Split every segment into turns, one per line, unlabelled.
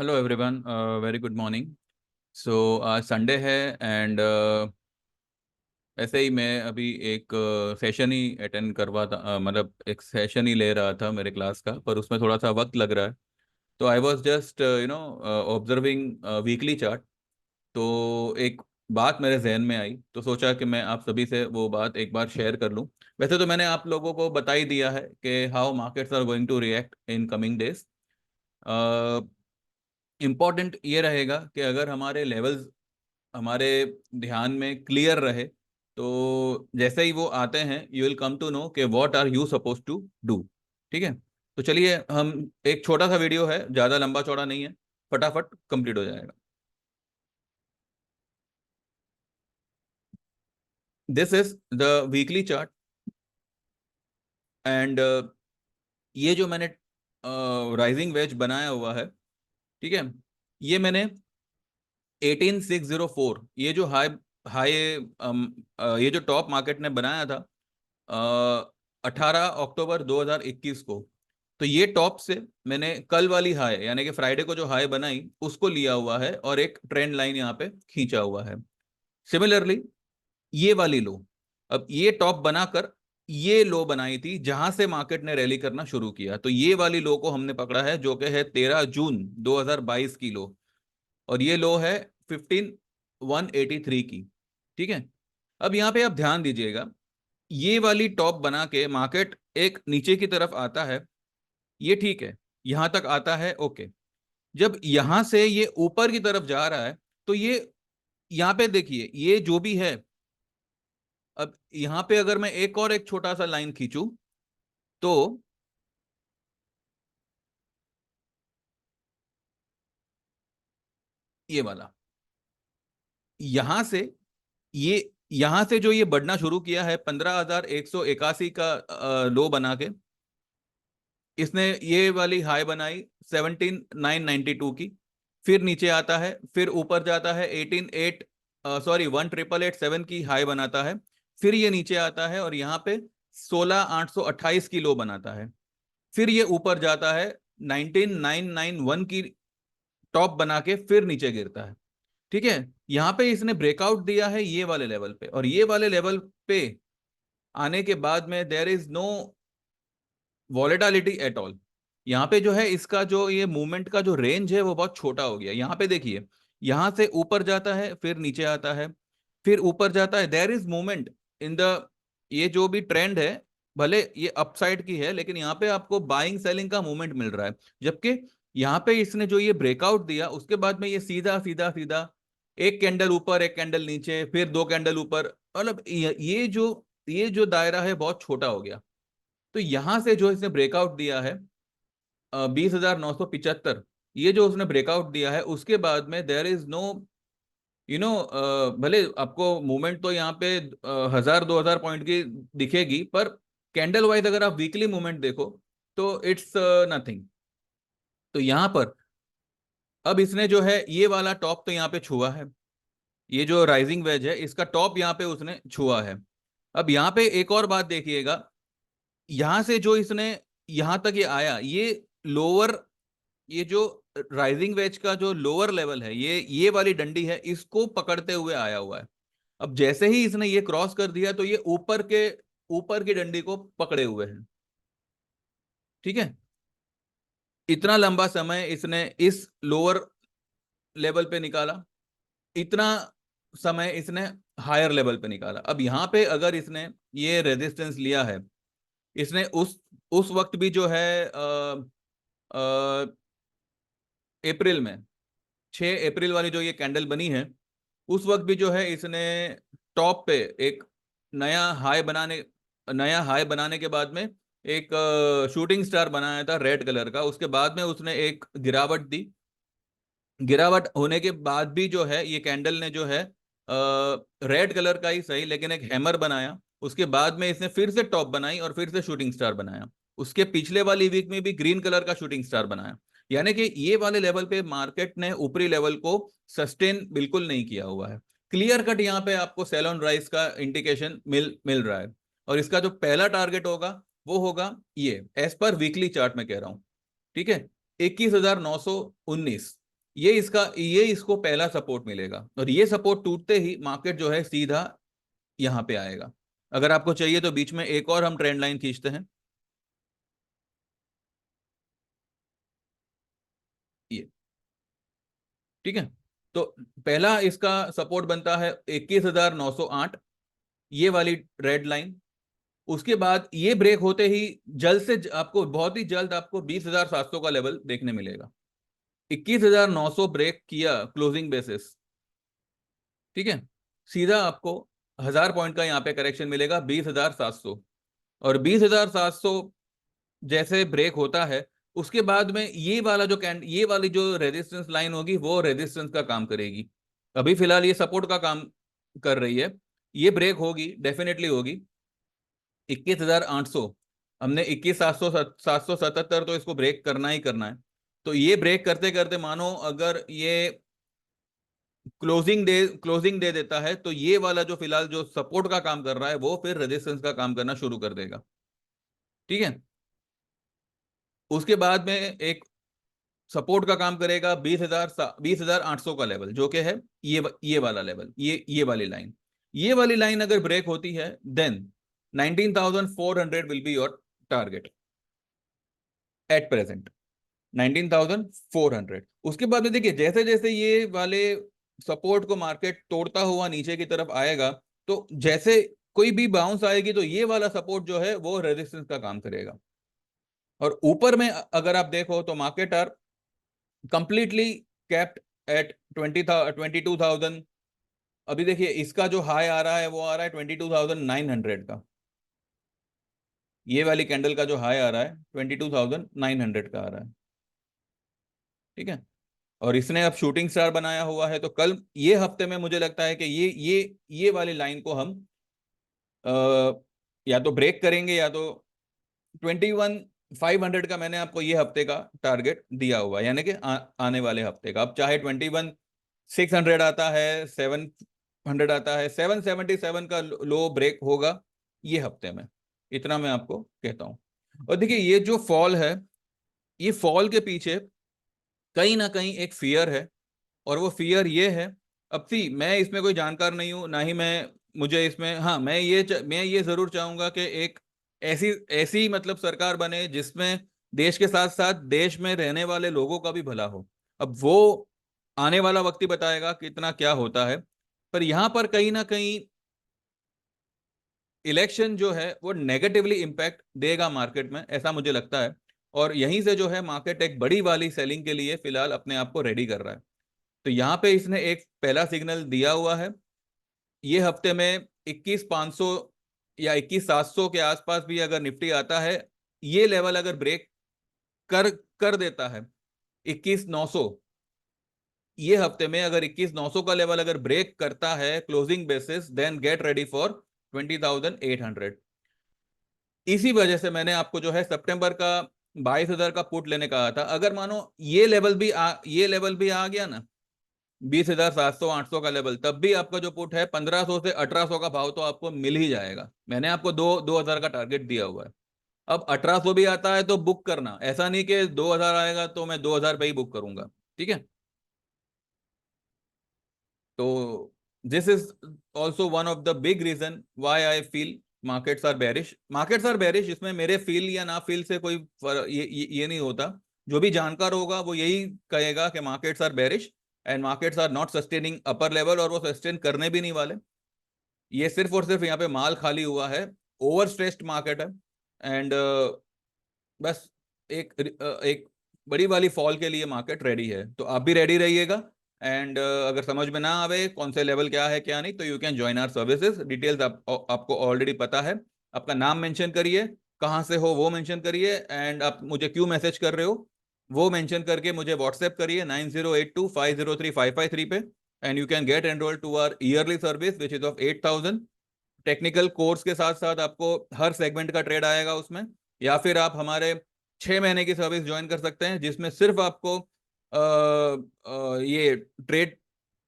Hello everyone, very good morning. So आज Sunday है and ऐसे ही मैं अभी एक सेशन ही अटेंड करवा था, मतलब एक सेशन ही ले रहा था मेरे क्लास का, पर उसमें थोड़ा सा वक्त लग रहा है। तो I was just observing weekly chart. तो एक बात मेरे जहन में आई तो सोचा कि मैं आप सभी से वो बात एक बार शेयर कर लूं। वैसे तो मैंने आप लोगों को बता ही दिया है कि how markets are going to react in coming days. Important ये रहेगा कि अगर हमारे लेवल्स हमारे ध्यान में क्लियर रहे तो जैसे ही वो आते हैं you will come to know कि what are you suppose to do. ठीक है। तो चलिए, हम एक छोटा सा वीडियो है, ज़्यादा लंबा चौड़ा नहीं है, फटाफट कंप्लीट हो जाएगा। This is the weekly chart and ये जो मैंने राइजिंग वेज बनाया हुआ है, ठीक है, ये मैंने 18604, ये जो हाई हाई ये जो टॉप मार्केट ने बनाया था 18 अक्टूबर 2021 को। तो ये टॉप से मैंने कल वाली हाई यानी कि फ्राइडे को जो हाई बनाई उसको लिया हुआ है और एक ट्रेंड लाइन यहाँ पे खींचा हुआ है। सिमिलरली ये वाली लो, अब ये टॉप बनाकर ये लो बनाई थी जहां से मार्केट ने रैली करना शुरू किया, तो ये वाली लो को हमने पकड़ा है जो कि है 13 जून 2022 की लो, और ये लो है 15,183 की। ठीक है। अब यहाँ पे आप ध्यान दीजिएगा, ये वाली टॉप बना के मार्केट एक नीचे की तरफ आता है, ये ठीक है, यहां तक आता है, ओके। जब यहां से ये ऊपर की तरफ जा रहा है तो ये यहाँ पे देखिए ये जो भी है, अब यहां पे अगर मैं एक छोटा सा लाइन खींचूं तो ये वाला यहां से ये यहां से जो ये बढ़ना शुरू किया है 15,181 का लो बना के, इसने ये वाली हाई बनाई 17,992 की, फिर नीचे आता है, फिर ऊपर जाता है 18,188,7 की हाई बनाता है, फिर ये नीचे आता है और यहाँ पे 16,828 की लो बनाता है, फिर ये ऊपर जाता है 19,991 की टॉप बना के फिर नीचे गिरता है। ठीक है। यहाँ पे इसने ब्रेकआउट दिया है ये वाले लेवल पे, और ये वाले लेवल पे आने के बाद में there is no volatility at all. यहाँ पे जो है इसका जो ये मूवमेंट का जो रेंज है वो बहुत छोटा हो गया। यहाँ पे देखिए, यहाँ से ऊपर जाता है फिर नीचे आता है, फिर ऊपर जाता है, there is movement in the, ये जो भी ट्रेंड है भले ये अपसाइड की है लेकिन यहाँ पे आपको बाइंग सेलिंग का मूवमेंट मिल रहा है। जबकि यहाँ पे इसने जो ये ब्रेकआउट दिया उसके बाद में ये सीधा सीधा सीधा एक कैंडल ऊपर एक कैंडल नीचे फिर दो कैंडल ऊपर, मतलब ये जो दायरा है बहुत छोटा हो गया। तो यहां से जो इसने ब्रेकआउट दिया है 20,975, ये जो उसने ब्रेकआउट दिया है उसके बाद में there is no you know भले आपको मूवमेंट तो यहाँ पे 1,000 2,000 पॉइंट की दिखेगी, पर कैंडल वाइज अगर आप वीकली मूवमेंट देखो तो इट्स नथिंग। तो यहाँ पर अब इसने जो है ये वाला टॉप तो यहाँ पे छुआ है, ये जो राइजिंग वेज है इसका टॉप यहाँ पे उसने छुआ है। अब यहाँ पे एक और बात देखिएगा, यहां से जो इसने यहां तक ये आया, ये लोअर, ये जो राइजिंग वेज का जो लोअर लेवल है ये वाली डंडी है, इसको पकड़ते हुए आया हुआ है। अब जैसे ही इसने ये क्रॉस कर दिया तो ये ऊपर की डंडी को पकड़े हुए है। ठीक है। इतना लंबा समय इसने इस लोअर लेवल पे निकाला, इतना समय इसने हायर लेवल पे निकाला। अब यहां पे अगर इसने ये रेजिस्टेंस लिया है, इसने उस वक्त भी जो है अप्रैल में 6 अप्रैल वाली जो ये कैंडल बनी है उस वक्त भी जो है इसने टॉप पे एक नया हाई बनाने नया हाई बनाने के बाद में एक शूटिंग स्टार बनाया था रेड कलर का, उसके बाद में उसने एक गिरावट दी। गिरावट होने के बाद भी जो है ये कैंडल ने जो है रेड कलर का ही सही लेकिन एक हैमर बनाया, उसके बाद में इसने फिर से टॉप बनाई और फिर से शूटिंग स्टार बनाया, उसके पिछले वाली वीक में भी ग्रीन कलर का शूटिंग स्टार बनाया। यानी कि ये वाले लेवल पे मार्केट ने ऊपरी लेवल को सस्टेन बिल्कुल नहीं किया हुआ है। क्लियर कट यहाँ पे आपको सेल ऑन राइज का इंडिकेशन मिल मिल रहा है, और इसका जो पहला टारगेट होगा वो होगा ये, एज पर वीकली चार्ट में कह रहा हूं। ठीक है, 21,919। ये इसको पहला सपोर्ट मिलेगा, और ये सपोर्ट टूटते ही मार्केट जो है सीधा यहां पे आएगा। अगर आपको चाहिए तो बीच में एक और हम ट्रेंड लाइन खींचते हैं, ये, ठीक है। तो पहला इसका सपोर्ट बनता है 21,908, ये वाली रेड लाइन। उसके बाद ये ब्रेक होते ही जल्द से आपको, बहुत ही जल्द आपको 20,700 का लेवल देखने मिलेगा। 21,900 ब्रेक किया क्लोजिंग बेसिस, ठीक है, सीधा आपको 1,000 पॉइंट का यहाँ पे करेक्शन मिलेगा 20,700। और 20,700 जैसे ब्रेक होता है, उसके बाद में ये वाली जो रेजिस्टेंस लाइन होगी वो रेजिस्टेंस का काम करेगी। अभी फिलहाल ये सपोर्ट का काम कर रही है। ये ब्रेक होगी, डेफिनेटली होगी 21,800। हमने 21,777, तो इसको ब्रेक करना ही करना है। तो ये ब्रेक करते करते मानो अगर ये क्लोजिंग दे देता है, तो ये वाला जो फिलहाल जो सपोर्ट का काम कर रहा है वो फिर रेजिस्टेंस का काम करना शुरू कर देगा, ठीक है। उसके बाद में एक सपोर्ट का काम करेगा 20,800 का लेवल, जो कि है ये वाला लेवल, ये वाली लाइन। ये वाली लाइन अगर ब्रेक होती है, then 19,400 will be your target at present, 19,400। उसके बाद में देखिए, जैसे जैसे ये वाले सपोर्ट को मार्केट तोड़ता हुआ नीचे की तरफ आएगा, तो जैसे कोई भी बाउंस आएगी तो ये वाला सपोर्ट जो है वो रेजिस्टेंस का काम करेगा। और ऊपर में अगर आप देखो तो market are completely capped at 22,000। अभी देखिए इसका जो हाई आ रहा है वो आ रहा है 22,900 का। ये वाली कैंडल का जो हाई आ रहा है 22,900 का आ रहा है, ठीक है। और इसने अब शूटिंग स्टार बनाया हुआ है, तो कल ये हफ्ते में मुझे लगता है कि ये वाली लाइन को हम या तो ब्रेक करेंगे, या तो 21,500 का मैंने आपको ये हफ्ते का टारगेट दिया हुआ है, यानी कि आने वाले हफ्ते का। अब चाहे 21,600 आता है, 700 आता है, 777 का लो ब्रेक होगा ये हफ्ते में, इतना मैं आपको कहता हूं। और देखिए ये जो फॉल है, ये फॉल के पीछे कहीं ना कहीं एक फियर है, और वो फियर ये है। अब सी, मैं इसमें कोई जानकार नहीं हूं, ना ही मुझे इसमें, हाँ, मैं ये जरूर चाहूंगा कि एक ऐसी ऐसी मतलब सरकार बने जिसमें देश के साथ साथ देश में रहने वाले लोगों का भी भला हो। अब वो आने वाला वक्त ही बताएगा कितना क्या होता है। पर यहां पर कहीं ना कहीं इलेक्शन जो है वो नेगेटिवली इम्पैक्ट देगा मार्केट में, ऐसा मुझे लगता है। और यहीं से जो है मार्केट एक बड़ी वाली सेलिंग के लिए फिलहाल अपने आप को रेडी कर रहा है। तो यहाँ पे इसने एक पहला सिग्नल दिया हुआ है। ये हफ्ते में 21,500 या 21,700 के आसपास भी अगर निफ्टी आता है, ये लेवल अगर ब्रेक कर कर देता है 21,900, ये हफ्ते में अगर 21,900 का लेवल अगर ब्रेक करता है closing basis, then get ready for 20,800। इसी वजह से मैंने आपको जो है सितंबर का 22,000 का पुट लेने कहा था। अगर मानो ये लेवल भी आ गया ना, 20,700 800 का लेवल, तब भी आपका जो पुट है 1,500 से 1,800 का भाव तो आपको मिल ही जाएगा। मैंने आपको 2,000 का टारगेट दिया हुआ है। अब 1,800 भी आता है तो बुक करना, ऐसा नहीं कि 2,000 आएगा तो मैं 2,000 पे ही बुक करूंगा, ठीक है। तो this is also one of the big reason why I feel markets are bearish. Markets are bearish, इसमें मेरे फील या ना फील से कोई ये नहीं होता। जो भी जानकार होगा वो यही कहेगा कि markets are bearish and markets are not sustaining upper level, और वो सस्टेन करने भी नहीं वाले। ये सिर्फ और सिर्फ यहाँ पे माल खाली हुआ है, ओवर स्ट्रेस्ड मार्केट है। एंड बस एक बड़ी वाली फॉल के लिए मार्केट रेडी है, तो आप भी रेडी रहिएगा। एंड अगर समझ में ना आवे कौन से लेवल क्या है क्या नहीं, तो you can join our services. Details आपको ऑलरेडी पता है। आपका नाम मेंशन करिए, कहाँ से हो वो मेंशन करिए, एंड आप मुझे क्यों मैसेज कर रहे हो वो मेंशन करके मुझे व्हाट्सएप करिए 9082503553 पे। And you can get enrol to our yearly service which is of 8,000। Technical course के साथ साथ आपको हर सेगमेंट का ट्रेड आएगा उसमें। या फिर आप हमारे 6 महीने की सर्विस ज्वाइन कर सकते हैं, जिसमें सिर्फ आपको ये ट्रेड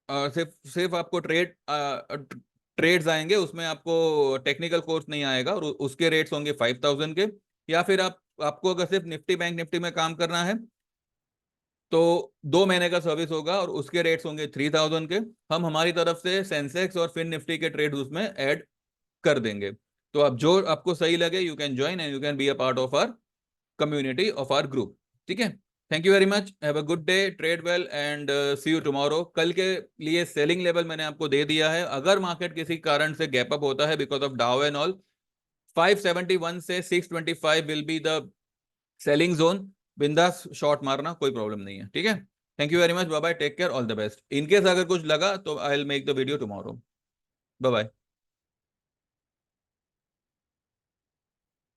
सिर्फ सिर्फ आपको ट्रेड्स आएंगे, उसमें आपको टेक्निकल कोर्स नहीं आएगा, और उसके रेट्स होंगे 5,000 के। या फिर आपको अगर सिर्फ निफ्टी बैंक निफ्टी में काम करना है, तो 2 महीने का सर्विस होगा और उसके रेट्स होंगे 3000 के। हम हमारी तरफ से सेंसेक्स और फिन निफ्टी के ट्रेड उसमें ऐड कर देंगे। तो अब जो आपको सही लगे, you can join and you can be a part of our community of our group. ठीक है, thank you very much, have a good day, trade well and see you tomorrow. कल के लिए सेलिंग लेवल मैंने आपको दे दिया है। अगर मार्केट किसी कारण से गैप अप होता है because of Dow and all, 571 से 625 will be the selling zone. बिंदास शॉर्ट मारना, कोई प्रॉब्लम नहीं है। ठीक है, thank you very much, bye bye, take care, all the best. In case अगर कुछ लगा तो I will make the video tomorrow. Bye bye.